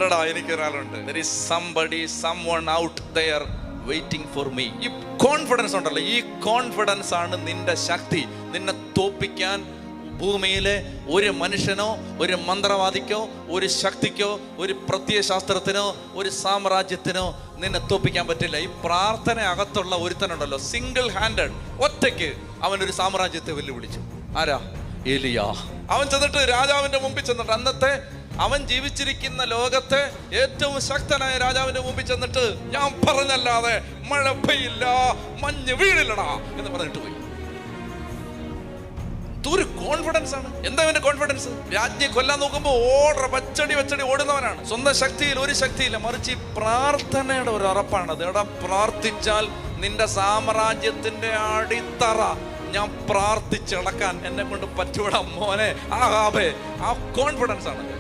ഉണ്ടടാ, എനിക്കൊരാളുണ്ട്. There is somebody, someone out there waiting for me. ഈ confidence ഉണ്ടല്ലോ, ഈ കോൺഫിഡൻസ് ആണ് നിന്റെ ശക്തി. നിന്നെ തോപ്പിക്കാൻ ഭൂമിയിലെ ഒരു മനുഷ്യനോ ഒരു മന്ത്രവാദിക്കോ ഒരു ശക്തിക്കോ ഒരു പ്രത്യയശാസ്ത്രത്തിനോ ഒരു സാമ്രാജ്യത്തിനോ നിന്നെ തോപ്പിക്കാൻ പറ്റില്ല. ഈ പ്രാർത്ഥന അകത്തുള്ള ഒരുത്തനുണ്ടല്ലോ, സിംഗിൾ ഹാൻഡഡ്, ഒറ്റയ്ക്ക് അവനൊരു സാമ്രാജ്യത്തെ വെല്ലുവിളിച്ചു. ആരാ? എലിയാ. അവൻ ചെന്നിട്ട് രാജാവിന്റെ മുമ്പിൽ ചെന്നിട്ട്, അന്നത്തെ അവൻ ജീവിച്ചിരിക്കുന്ന ലോകത്തെ ഏറ്റവും ശക്തനായ രാജാവിന്റെ മുമ്പിൽ ചെന്നിട്ട്, ഞാൻ പറഞ്ഞല്ലാതെ മഴ പെയ്യില്ല, മഞ്ഞ് വീഴില്ലടാ എന്ന് പറഞ്ഞിട്ട് പോയി. ഒരു കോൺഫിഡൻസ് ആണ്. എന്താ അവന്റെ കോൺഫിഡൻസ്? രാജ്ഞിയെ കൊല്ലാൻ നോക്കുമ്പോ വച്ചടി ഓടുന്നവനാണ്. സ്വന്തം ശക്തിയിൽ ഒരു ശക്തിയില്ല, മറിച്ച് ഈ പ്രാർത്ഥനയുടെ ഒരു ഉറപ്പാണത്. എടാ, പ്രാർത്ഥിച്ചാൽ നിന്റെ സാമ്രാജ്യത്തിന്റെ അടിത്തറ ഞാൻ പ്രാർത്ഥിച്ചടക്കാൻ എന്നെ കൊണ്ട് പറ്റൂടാ മോനെ. ആ കോൺഫിഡൻസ് ആണ്.